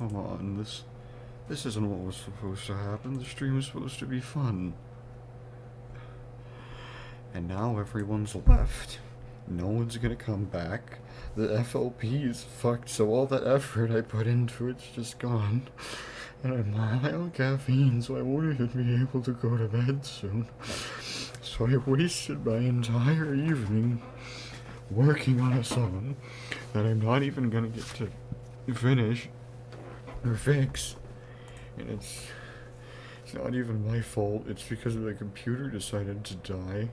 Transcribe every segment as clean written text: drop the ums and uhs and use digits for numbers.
come on, this isn't what was supposed to happen. The stream is supposed to be fun. And now everyone's left. No one's gonna come back. The FLP is fucked, so all that effort I put into it's just gone. And I'm high on caffeine, so I won't even be able to go to bed soon. So I wasted my entire evening working on a song that I'm not even gonna get to finish or fix. And it's not even my fault. It's because the computer decided to die.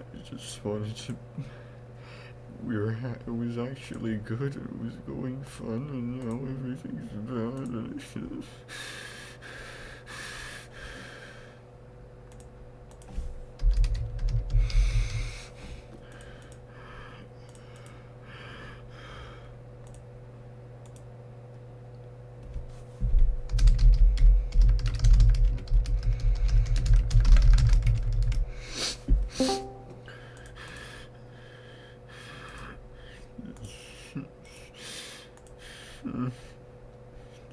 I just wanted to. It was actually good. It was going fun, and now everything's bad. And it's just.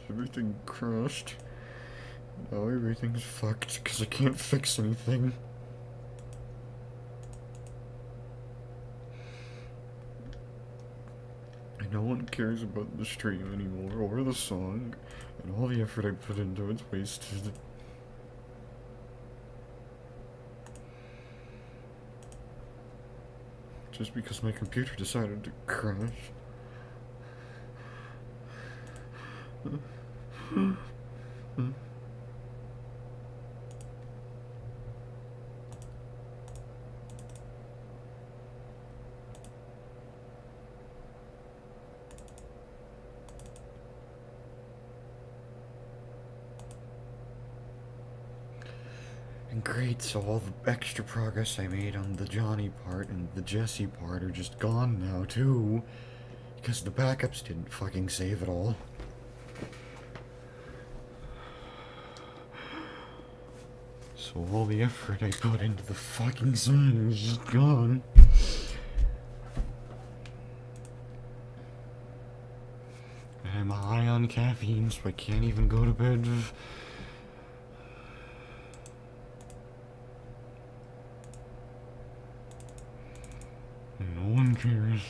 Everything crashed. Now everything's fucked because I can't fix anything. And no one cares about the stream anymore or the song, and all the effort I put into it's wasted. Just because my computer decided to crash. And great, so all the extra progress I made on the Johnny part and the Jesse part are just gone now, too. Because the backups didn't fucking save it all. So all the effort I put into the fucking song is just gone. And I'm high on caffeine, so I can't even go to bed. No one cares.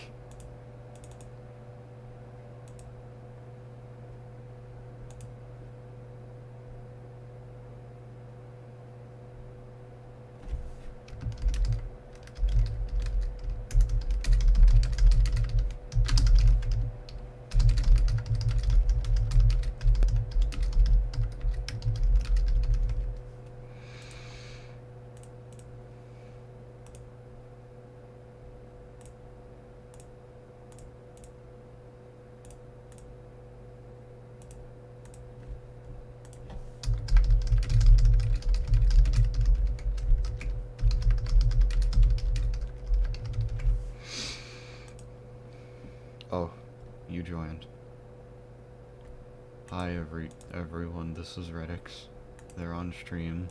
Oh, you joined. Hi everyone, this is Redix. They're on stream.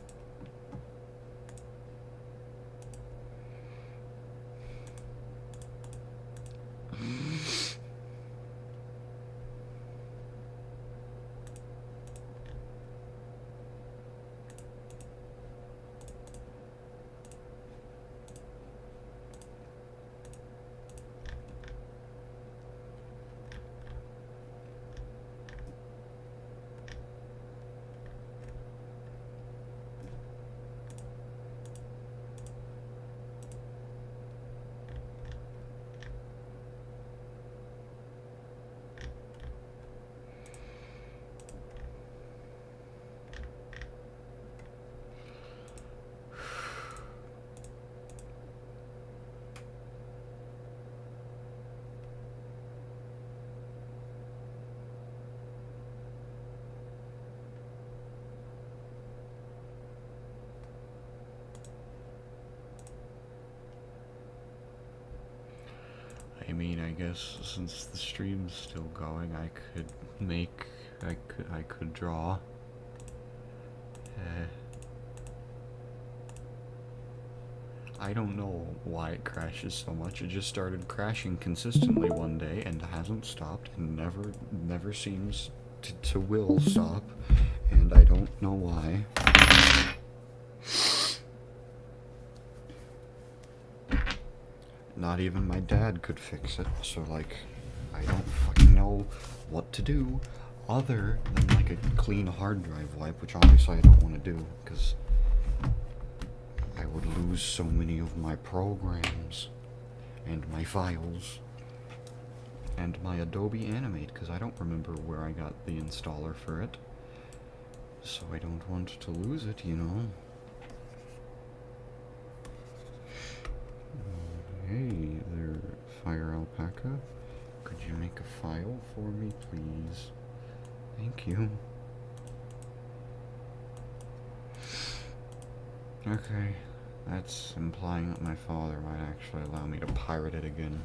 I mean, I guess since the stream's still going, I could make I could draw. I don't know why it crashes so much. It just started crashing consistently one day and hasn't stopped and never seems to will stop. And I don't know why. Not even my dad could fix it, so like, I don't fucking know what to do other than like a clean hard drive wipe, which obviously I don't want to do, because I would lose so many of my programs, and my files, and my Adobe Animate, because I don't remember where I got the installer for it, so I don't want to lose it, you know? Hey there, Fire Alpaca. Could you make a file for me, please? Thank you. Okay, that's implying that my father might actually allow me to pirate it again.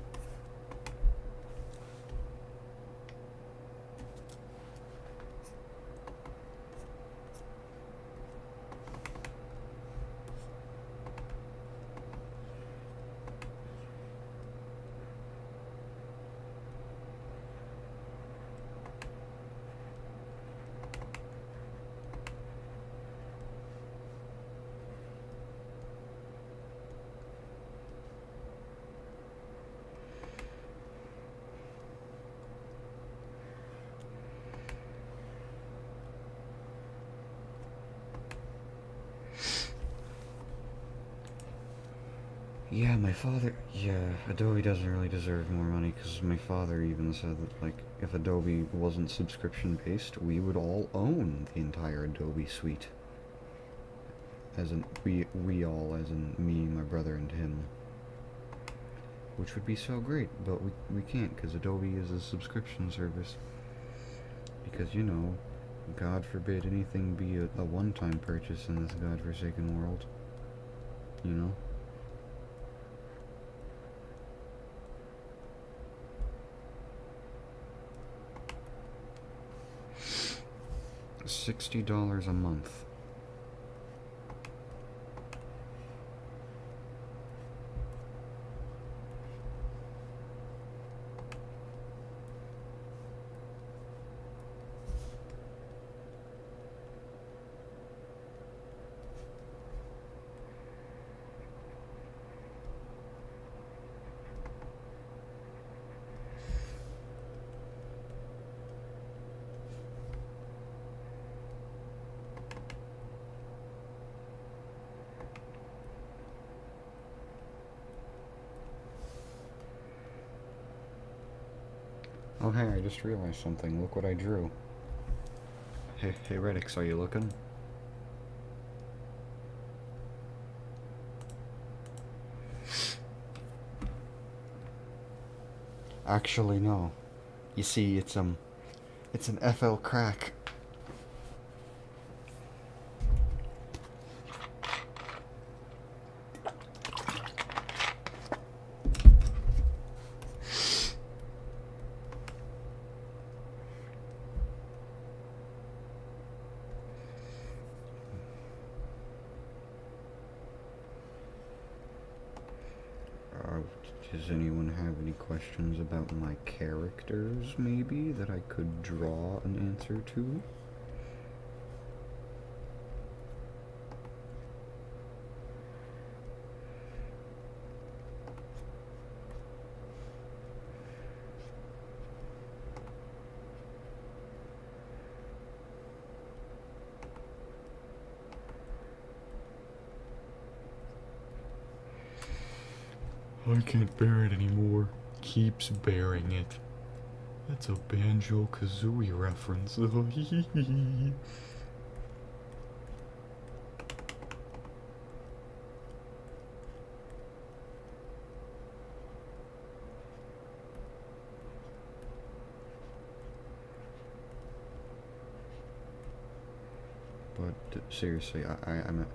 Yeah, my father... Yeah, Adobe doesn't really deserve more money, because my father even said that, like, if Adobe wasn't subscription-based, we would all own the entire Adobe suite. As in, we all, as in me, my brother, and him. Which would be so great, but we can't, because Adobe is a subscription service. Because, you know, God forbid anything be a one-time purchase in this godforsaken world. You know? $60 a month. Oh hey, I just realized something. Look what I drew. Hey Reddix, are you looking? Actually, no. You see, it's an FL crack. Does anyone have any questions about my characters, maybe, that I could draw an answer to? I can't bear it anymore. Keeps bearing it. That's a Banjo-Kazooie reference. But seriously, I'm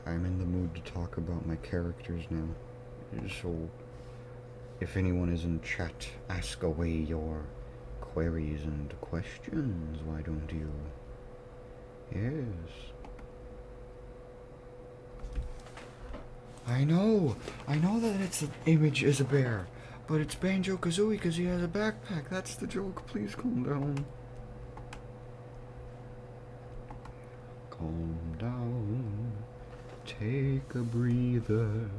in the mood to talk about my characters now. So, if anyone is in chat, ask away your queries and questions, why don't you? Yes. I know that its image is a bear, but it's Banjo-Kazooie because he has a backpack. That's the joke. Please calm down. Calm down. Take a breather.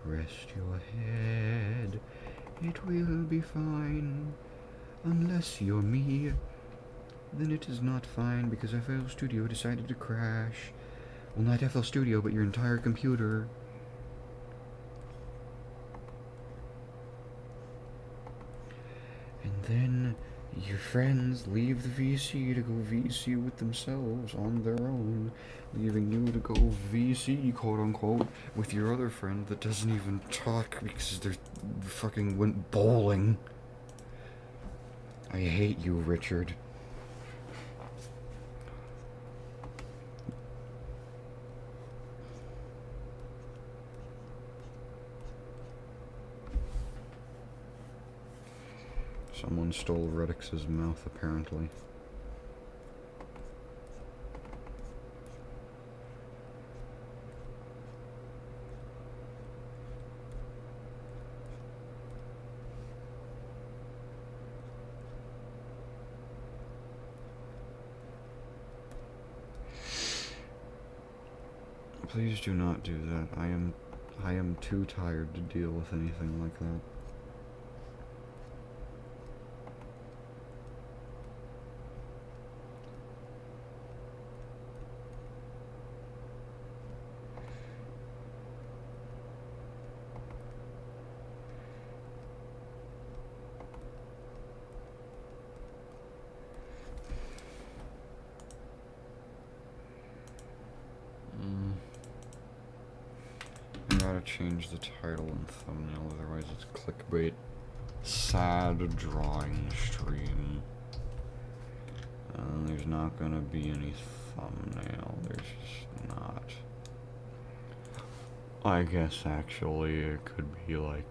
Rest your head. It will be fine. Unless you're me, then it is not fine because FL Studio decided to crash. Well, not FL Studio, but your entire computer. And then your friends leave the VC to go VC with themselves on their own, leaving you to go VC, quote unquote, with your other friend that doesn't even talk because they fucking went bowling. I hate you, Richard. Someone stole Redix's mouth, apparently. Please do not do that. I am too tired to deal with anything like that. I gotta change the title and thumbnail, otherwise it's clickbait. Sad drawing stream. There's not gonna be any thumbnail. There's just not. I guess actually it could be like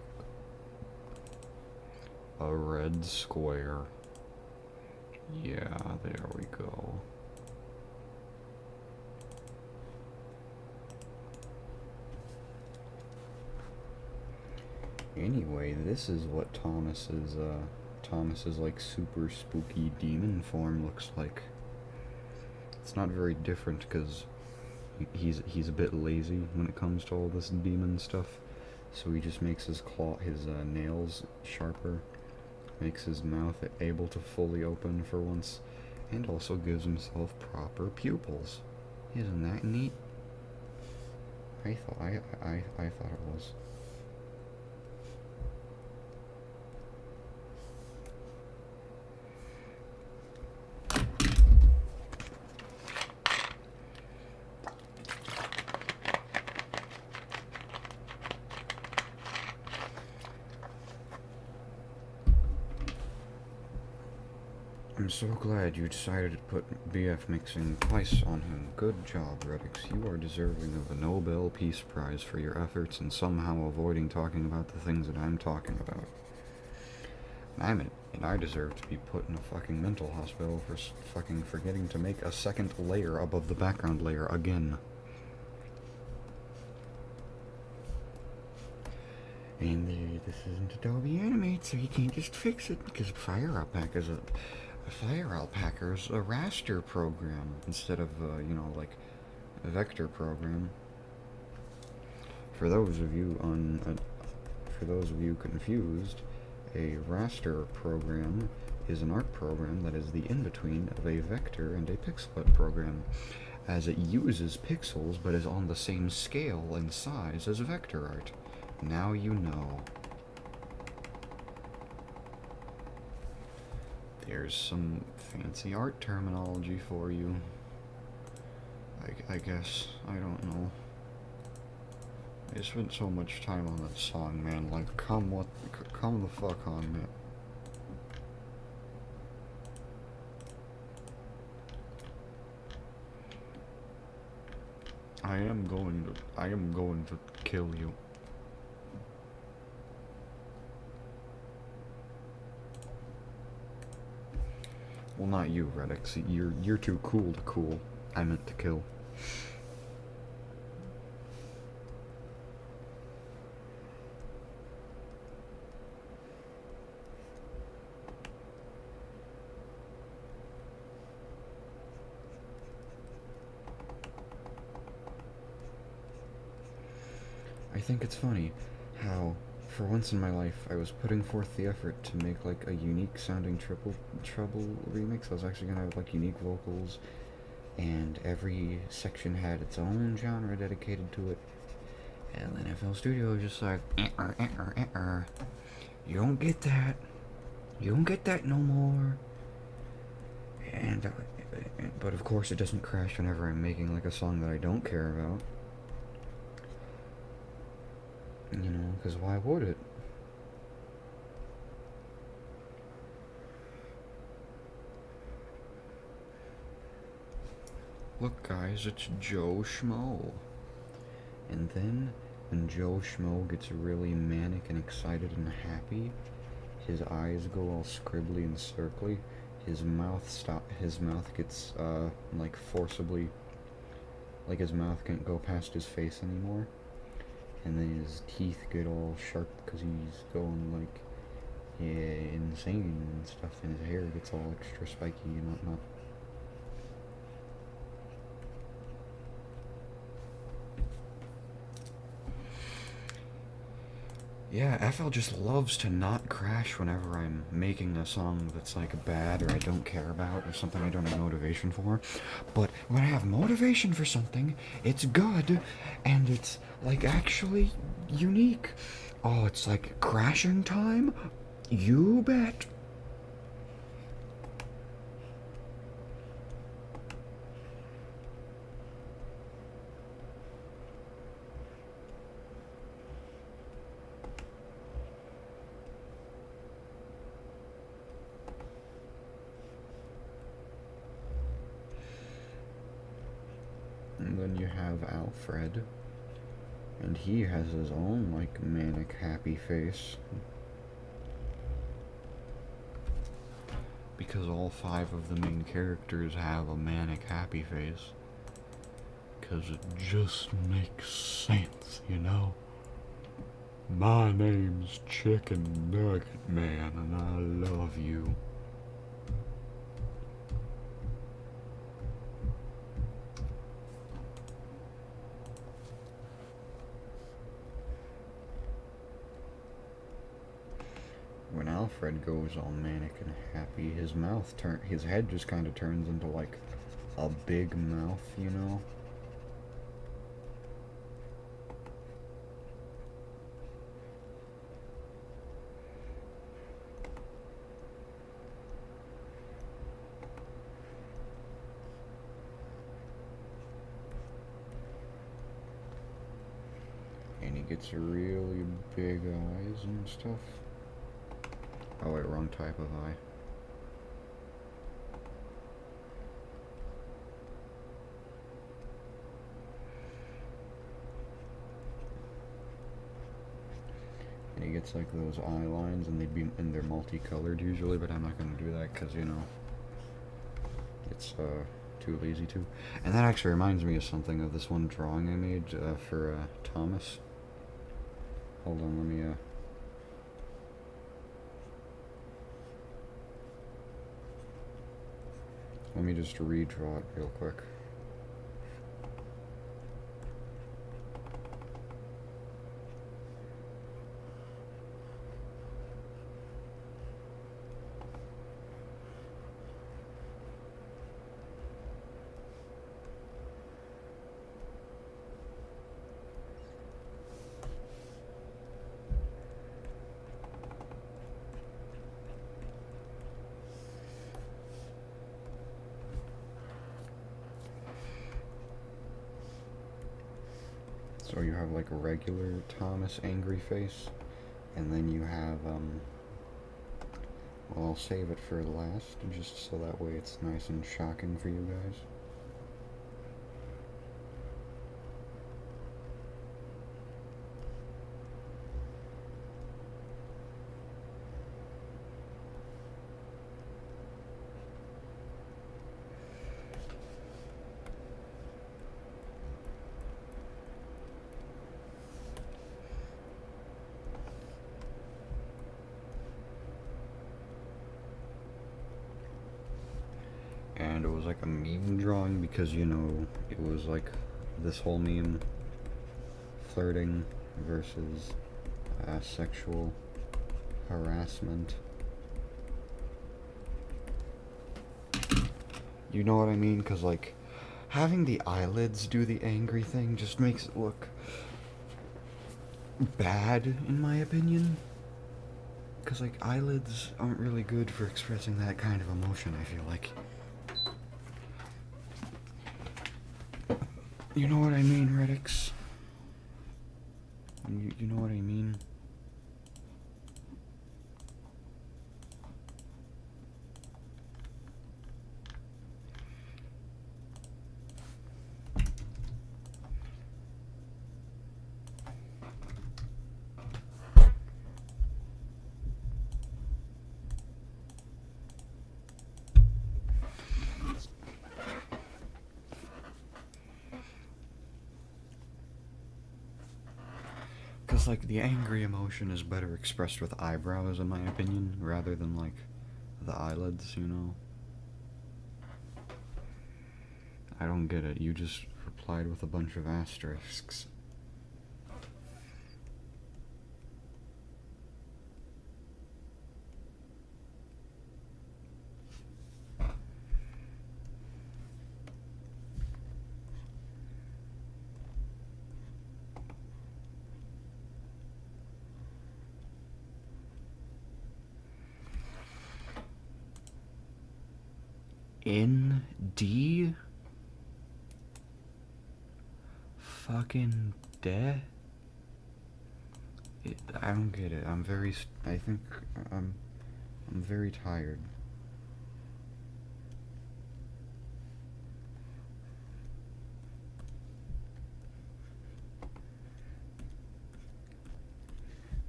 a red square. Yeah, there we go. Anyway, this is what Thomas's like super spooky demon form looks like. It's not very different because he's a bit lazy when it comes to all this demon stuff. So he just makes his nails sharper, makes his mouth able to fully open for once, and also gives himself proper pupils. Isn't that neat? I thought it was. I'm so glad you decided to put BF mixing twice on him. Good job, Redix. You are deserving of a Nobel Peace Prize for your efforts in somehow avoiding talking about the things that I'm talking about. And I deserve to be put in a fucking mental hospital for fucking forgetting to make a second layer above the background layer again. And this isn't Adobe Animate, so you can't just fix it, because Fire Alpaca's a raster program instead of, like a vector program. For those of you confused, a raster program is an art program that is the in-between of a vector and a pixel art program, as it uses pixels but is on the same scale and size as vector art. Now you know. There's some fancy art terminology for you. I guess. I don't know. I spent so much time on that song, man. Like, come the fuck on, man. I am going to kill you. Well, not you, Redix. You're too cool to cool. I meant to kill. I think it's funny how, for once in my life, I was putting forth the effort to make like a unique sounding triple trouble remix. I was actually gonna have like unique vocals, and every section had its own genre dedicated to it. And then FL Studio was just like, you don't get that. You don't get that no more. And, but of course, it doesn't crash whenever I'm making like a song that I don't care about. You know, because why would it? Look, guys, it's Joe Schmo. And then, when Joe Schmo gets really manic and excited and happy, his eyes go all scribbly and circly. His mouth gets like forcibly, like his mouth can't go past his face anymore. And then his teeth get all sharp because he's going like, yeah, insane and stuff, and his hair gets all extra spiky and whatnot. Yeah, FL just loves to not crash whenever I'm making a song that's like bad or I don't care about or something I don't have motivation for. But when I have motivation for something, it's good and it's like actually unique. Oh, it's like crashing time? You bet. And then you have Alfred, and he has his own, like, manic happy face. Because all 5 of the main characters have a manic happy face. Because it just makes sense, you know? My name's Chicken Nugget Man, and I love you. When Alfred goes all manic and happy, his head just kind of turns into like a big mouth, you know? And he gets really big eyes and stuff. Oh wait, wrong type of eye. And he gets like those eye lines, and they're multicolored usually, but I'm not gonna do that because you know it's too lazy to. And that actually reminds me of something of this one drawing I made for Thomas. Hold on, let me just redraw it real quick. So you have like a regular Thomas angry face, and then you have, well, I'll save it for last, just so that way it's nice and shocking for you guys. was like a meme drawing because, you know, it was like this whole meme, flirting versus sexual harassment. You know what I mean? Because, like, having the eyelids do the angry thing just makes it look bad, in my opinion. Because, like, eyelids aren't really good for expressing that kind of emotion, I feel like. You know what I mean, Reddix? You know what I mean? Because, like, the angry emotion is better expressed with eyebrows, in my opinion, rather than, like, the eyelids, you know? I don't get it. You just replied with a bunch of asterisks. In D? Fucking dead? I don't get it. I think I'm very tired.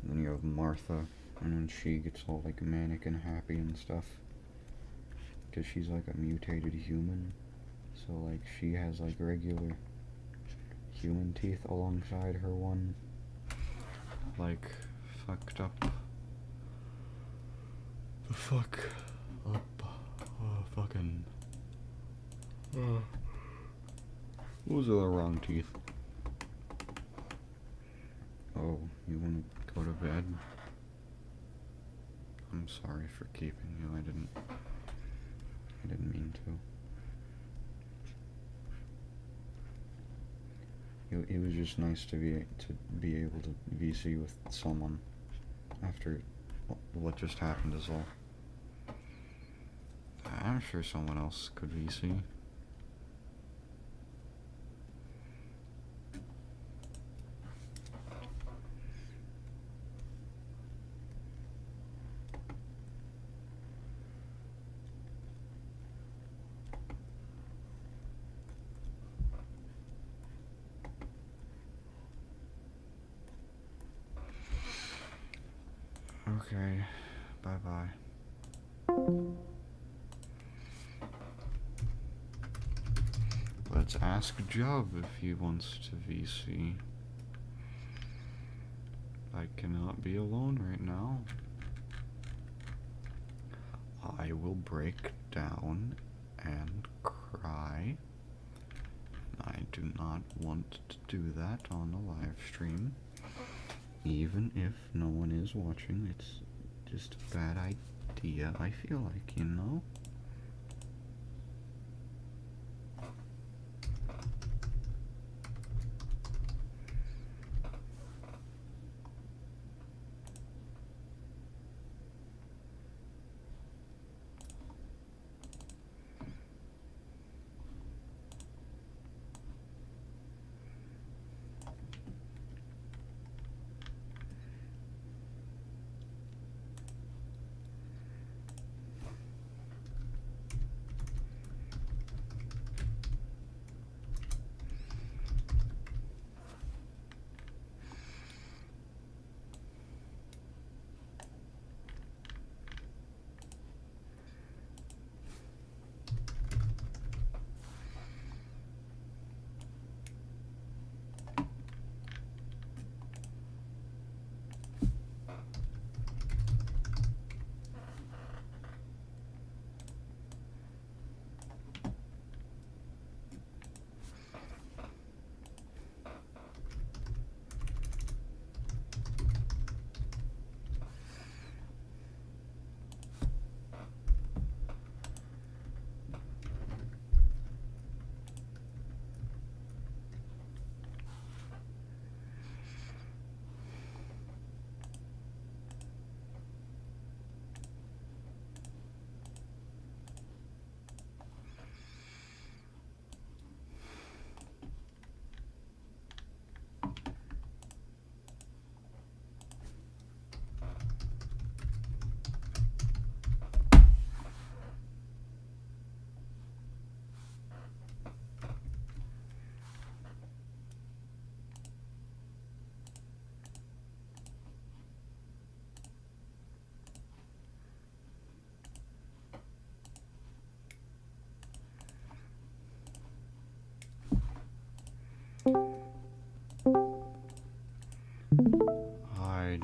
And then you have Martha, and then she gets all like manic and happy and stuff. Because she's like a mutated human. So like she has like regular human teeth alongside her one. Like, fucked up. The fuck up. Fucking. Those are the wrong teeth. Oh, you wanna go to bed? I'm sorry for keeping you. I didn't mean to. It was just nice to be able to VC with someone after what just happened is all. I'm sure someone else could VC. Okay, bye-bye. Let's ask Job if he wants to VC. I cannot be alone right now. I will break down and cry. I do not want to do that on a live stream. Even if no one is watching, it's just a bad idea, I feel like, you know?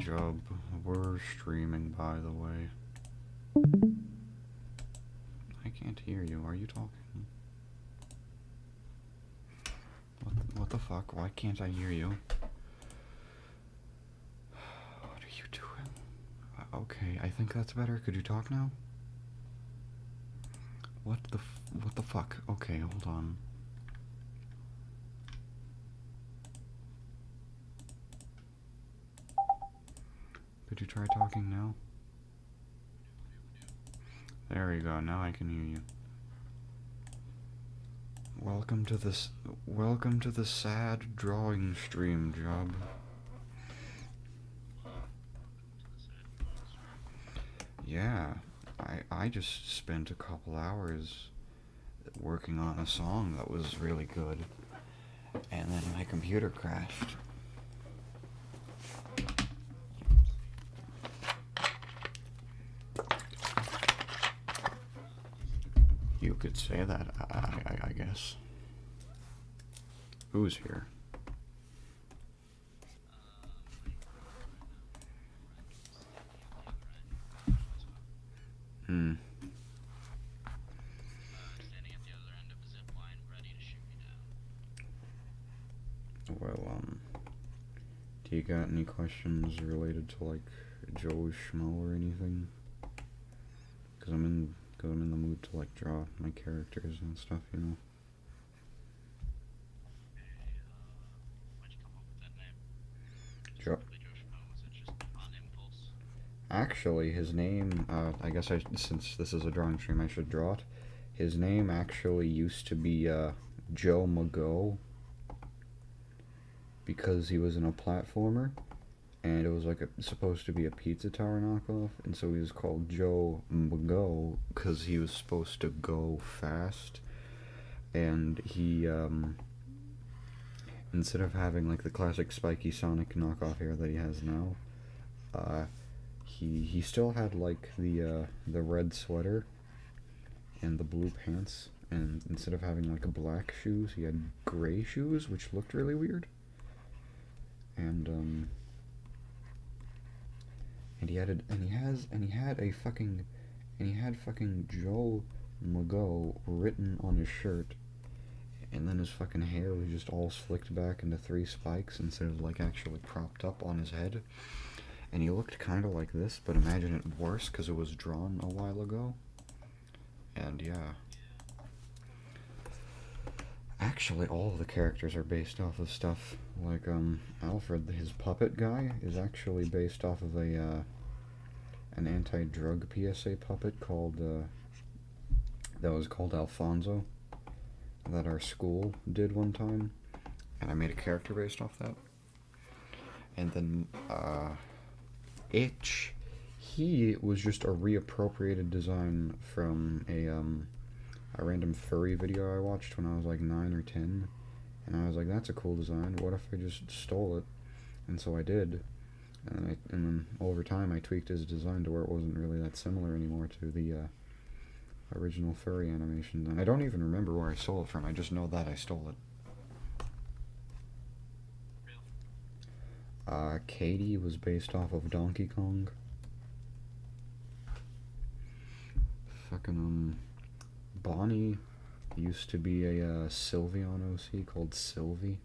Job. We're streaming, by the way. I can't hear you. Are you talking? What the fuck? Why can't I hear you? What are you doing? Okay, I think that's better. Could you talk now? What the fuck? Okay, hold on. Could you try talking now? There we go, now I can hear you. Welcome to the sad drawing stream, Job. Yeah, I just spent a couple hours working on a song that was really good, and then my computer crashed. You could say that, I guess. Who's here? Hmm. Standing at the other end of a zip line, ready to shoot me down. Well, do you got any questions related to, like, Joe's schmo or anything? Because I'm in the mood to, like, draw my characters and stuff, you know? Why'd you come up with that name? Joe. Joe Schmo, was it just on impulse? Actually, his name, I guess since this is a drawing stream, I should draw it. His name actually used to be, Joe Mago, because he was in a platformer, and it was like supposed to be a Pizza Tower knockoff, and so he was called Joe Mago, because he was supposed to go fast, and he, instead of having, like, the classic spiky Sonic knockoff hair that he has now, he still had, like, the red sweater and the blue pants, and instead of having, like, black shoes, he had gray shoes, which looked really weird. And he had fucking Joe Mago written on his shirt, and then his fucking hair was just all slicked back into 3 spikes instead of, like, actually propped up on his head. And he looked kind of like this, but imagine it worse because it was drawn a while ago. And yeah. Actually, all of the characters are based off of stuff. Like, Alfred, his puppet guy, is actually based off of an anti-drug PSA puppet that was called Alfonso, that our school did one time. And I made a character based off that. And then, Itch, he was just a reappropriated design from a random furry video I watched when I was like 9 or 10, and I was like, that's a cool design, what if I just stole it? And so I did, and then over time I tweaked his design to where it wasn't really that similar anymore to the original furry animations, and I don't even remember where I stole it from, I just know that I stole it. Katie was based off of Donkey Kong. Fucking, Bonnie used to be a Sylveon OC called Sylvie.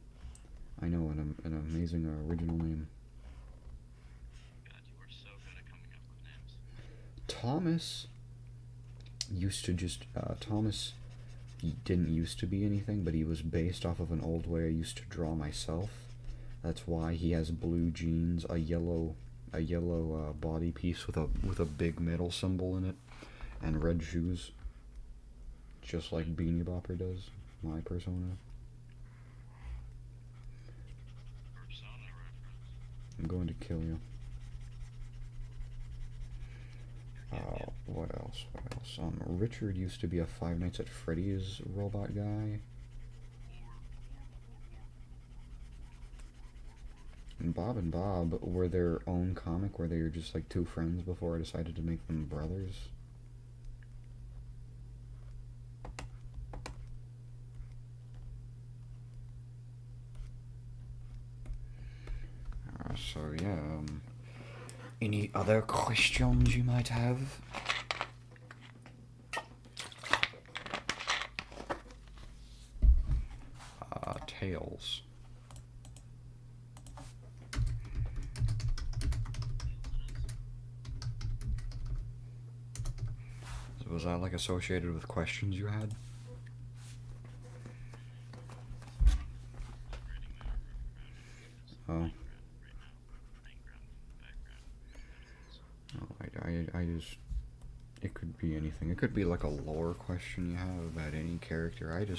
I know, an amazing original name. God, you are so good at coming up with names. Thomas used to just, Thomas, he didn't used to be anything, but he was based off of an old way I used to draw myself. That's why he has blue jeans, a yellow body piece with a big metal symbol in it, and red shoes, just like Beanie Bopper does. My persona. Persona reference. I'm going to kill you. What else? Richard used to be a Five Nights at Freddy's robot guy. And Bob were their own comic where they were just like 2 friends before I decided to make them brothers. So yeah, Any other questions you might have? Tails. Was that like associated with questions you had? Oh. I just... It could be anything. It could be like a lore question you have about any character. I just